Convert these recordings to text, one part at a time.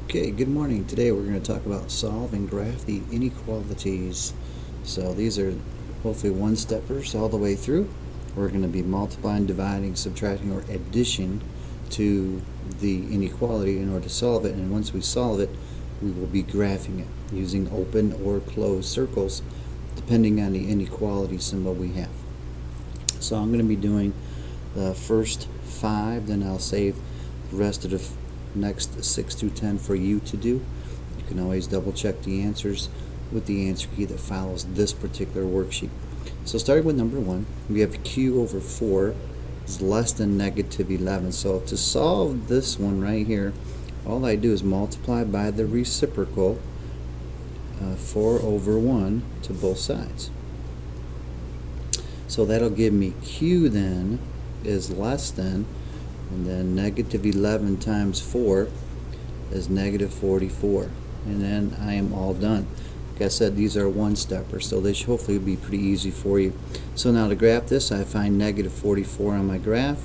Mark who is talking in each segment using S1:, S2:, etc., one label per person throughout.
S1: Okay, good morning. Today we're going to talk about solving graph inequalities. So these are hopefully one-steppers all the way through. We're going to be multiplying, dividing, subtracting, or addition to the inequality in order to solve it. And once we solve it, we will be graphing it using open or closed circles depending on the inequality symbol we have. So I'm going to be doing the first 5, then I'll save the rest of the next 6 through 10 for you to do. You can always double check the answers with the answer key that follows this particular worksheet. So starting with number 1, we have q over 4 is less than negative 11. So to solve this one right here, all I do is multiply by the reciprocal 4 over 1 to both sides. So that'll give me q then is less than, and then negative 11 times 4 is negative 44. And then I am all done. Like I said, these are one-steppers, so they should hopefully be pretty easy for you. So now to graph this, I find negative 44 on my graph.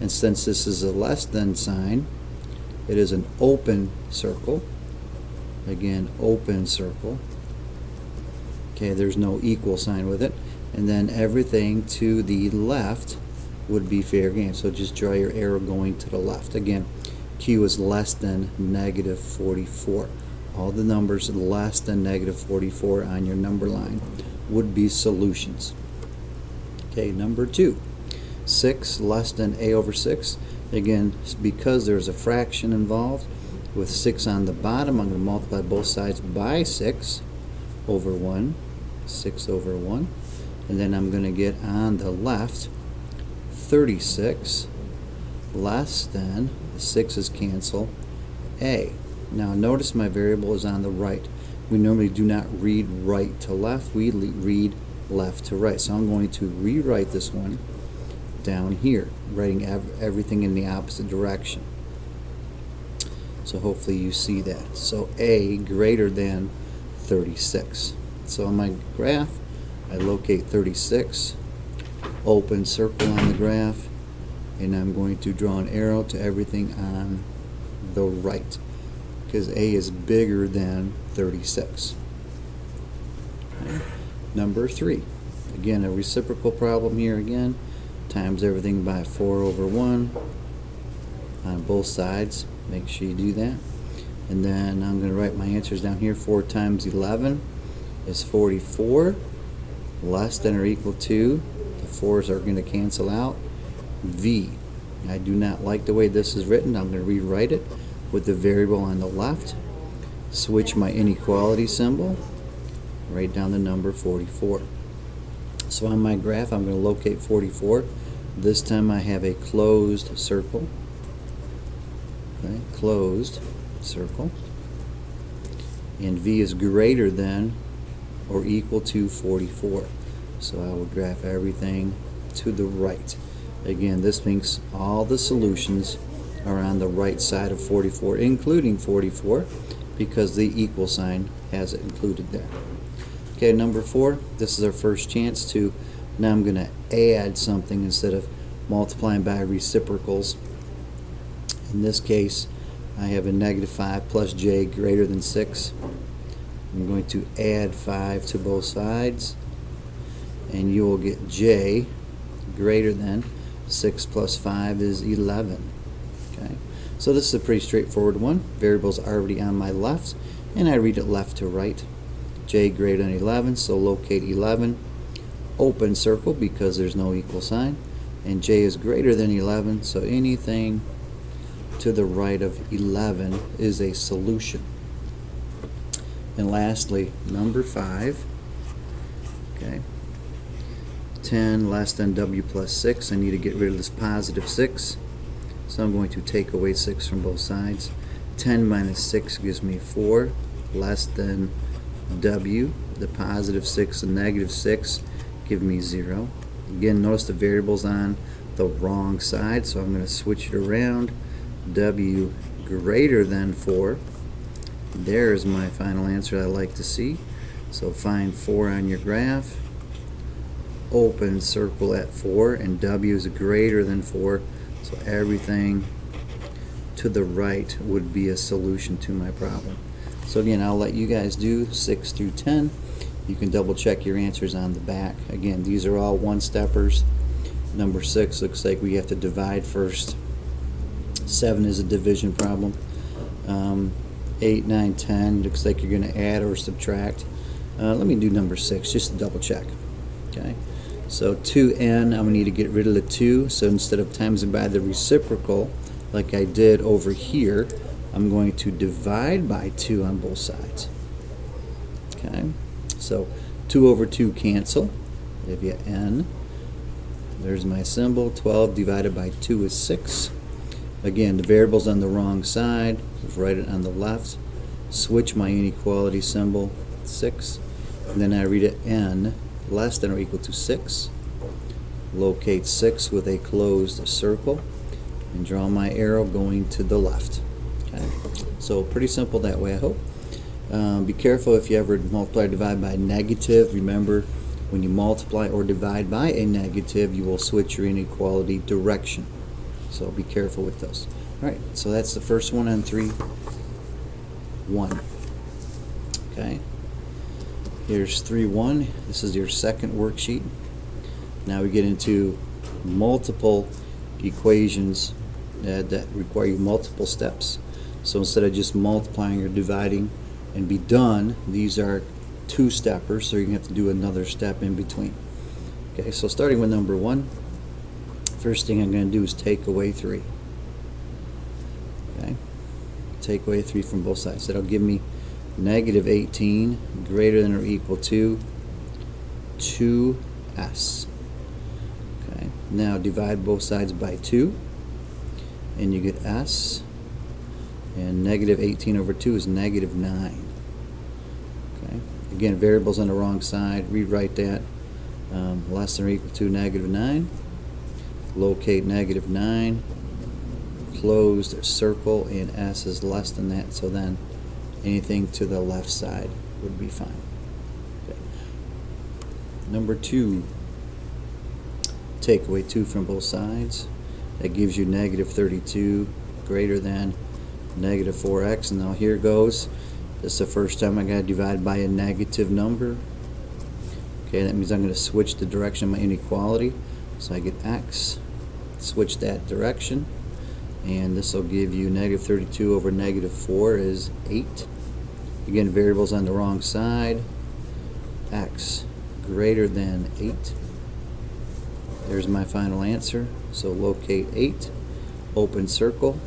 S1: And since this is a less than sign, it is an open circle. Again, open circle. Okay, there's no equal sign with it. And then everything to the left would be fair game. So just draw your arrow going to the left. Again, q is less than negative 44. All the numbers less than negative 44 on your number line would be solutions. Okay, number 2. 6 less than a over 6. Again, because there's a fraction involved, with 6 on the bottom, I'm going to multiply both sides by 6 over 1. 6 over 1. And then I'm going to get on the left 36 less than, the 6's cancel, a. Now notice my variable is on the right. We normally do not read right to left, we read left to right. So I'm going to rewrite this one down here, writing everything in the opposite direction. So hopefully you see that. So a greater than 36. So on my graph, I locate 36. Open circle on the graph, and I'm going to draw an arrow to everything on the right because a is bigger than 36. Okay. Number 3, again a reciprocal problem here again, times everything by 4 over 1 on both sides. Make sure you do that. And then I'm going to write my answers down here. 4 times 11 is 44, less than or equal to, the 4's are going to cancel out, v. I do not like the way this is written. I'm going to rewrite it with the variable on the left, switch my inequality symbol, write down the number 44. So on my graph I'm going to locate 44. This time I have a closed circle. Okay, closed circle, and v is greater than or equal to 44. So I will graph everything to the right. Again, this means all the solutions are on the right side of 44, including 44, because the equal sign has it included there. Okay, number 4, this is our first chance to, now I'm going to add something instead of multiplying by reciprocals. In this case, I have a negative 5 plus j greater than 6. I'm going to add 5 to both sides, and you will get j greater than 6 plus 5 is 11. Okay, so this is a pretty straightforward one. Variable's already on my left, and I read it left to right. J greater than 11, so locate 11. Open circle because there's no equal sign, and j is greater than 11, so anything to the right of 11 is a solution. And lastly, number 5. Okay, 10 less than w plus 6. I need to get rid of this positive 6, so I'm going to take away 6 from both sides. 10 minus 6 gives me 4 less than w. The positive 6 and negative 6 give me 0. Again, notice the variable's on the wrong side, so I'm going to switch it around. W greater than 4. There's my final answer I like to see. So find 4 on your graph, open circle at 4, and w is greater than 4, so everything to the right would be a solution to my problem. So again, I'll let you guys do 6 through 10. You can double check your answers on the back. Again, these are all one-steppers. Number 6 looks like we have to divide first. 7 is a division problem. 8, 9, 10 looks like you're going to add or subtract. Let me do number 6 just to double check. Okay, so 2n, I'm going to need to get rid of the 2, so instead of timesing by the reciprocal like I did over here, I'm going to divide by 2 on both sides. Okay, so 2 over 2 cancel, give you n. There's my symbol. 12 divided by 2 is 6. Again, the variable's on the wrong side, just write it on the left. Switch my inequality symbol, 6. And then I read it n less than or equal to 6. Locate 6 with a closed circle and draw my arrow going to the left. Okay, so pretty simple that way, I hope. Be careful if you ever multiply or divide by a negative. Remember, when you multiply or divide by a negative, you will switch your inequality direction. So be careful with those. Alright, so that's the first one on 3-1. Okay. Here's 3-1. This is your second worksheet. Now we get into multiple equations that require you multiple steps. So instead of just multiplying or dividing and be done, these are two-steppers, so you're going to have to do another step in between. Okay, so starting with number 1, first thing I'm going to do is take away 3. Okay, take away 3 from both sides. That'll give me negative 18 greater than or equal to 2s. Okay, now divide both sides by 2 and you get s, and negative 18 over 2 is negative 9. Okay, again, variables on the wrong side, rewrite that. Less than or equal to negative 9. Locate negative 9, closed circle, and s is less than that, so then anything to the left side would be fine. Okay. Number 2, take away 2 from both sides. That gives you negative 32 greater than negative 4x. And now here goes. This is the first time I got to divide by a negative number. Okay, that means I'm going to switch the direction of my inequality. So I get x, switch that direction, and this will give you negative 32 over negative 4 is 8. Again, variables on the wrong side. X greater than 8. There's my final answer. So locate 8, open circle,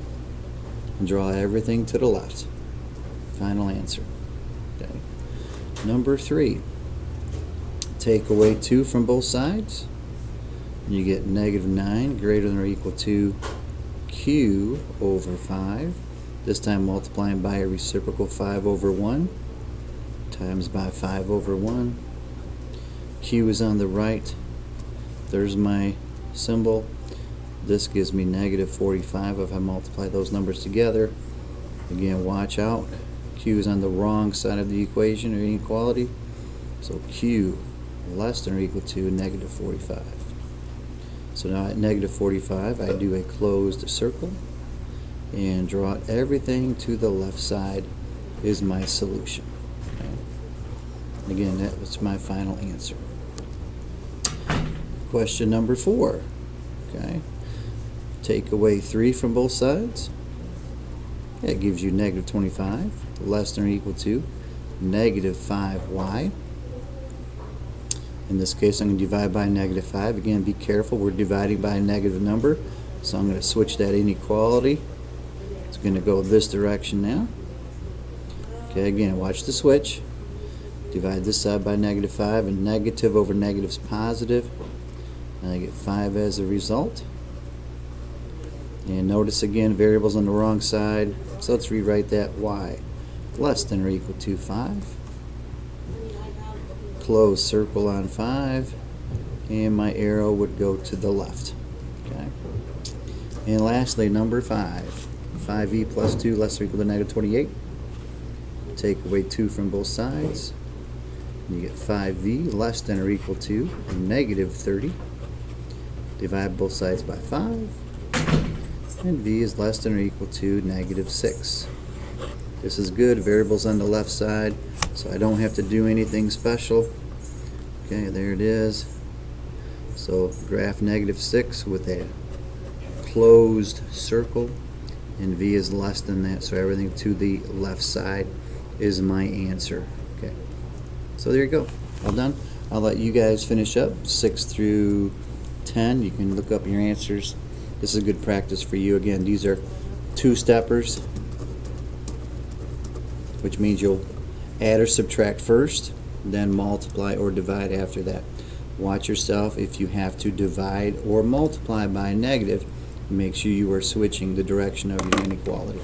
S1: and draw everything to the left. Final answer. Okay. Number 3, take away 2 from both sides, and you get negative 9 greater than or equal to q over 5. This time multiplying by a reciprocal, 5 over 1 times by 5 over 1. Q is on the right. There's my symbol. This gives me negative 45 if I multiply those numbers together. Again, watch out. Q is on the wrong side of the equation or inequality. So Q less than or equal to negative 45. So now at negative 45, I do a closed circle and draw out everything to the left side is my solution. Okay. Again, that was my final answer. Question number 4. Okay. Take away 3 from both sides. That gives you negative 25, less than or equal to negative 5y. In this case, I'm going to divide by negative 5. Again, be careful, we're dividing by a negative number, so I'm going to switch that inequality. It's going to go this direction now. Okay, again, watch the switch. Divide this side by negative 5, and negative over negative is positive. And I get 5 as a result. And notice again, variables on the wrong side, so let's rewrite that y less than or equal to 5. Close circle on 5, and my arrow would go to the left. Okay. And lastly, number 5. 5e plus 2 less than or equal to negative 28. Take away 2 from both sides. You get 5v less than or equal to negative 30. Divide both sides by 5. and v is less than or equal to -6. This is good. Variables on the left side, so I don't have to do anything special. Okay, there it is. So graph -6 with a closed circle, and v is less than that, so everything to the left side is my answer. Okay, so there you go, all done. I'll let you guys finish up 6 through 10. You can look up your answers. This is good practice for you. Again, these are two-steppers, which means you'll add or subtract first, then multiply or divide after that. Watch yourself. If you have to divide or multiply by a negative, make sure you are switching the direction of your inequality.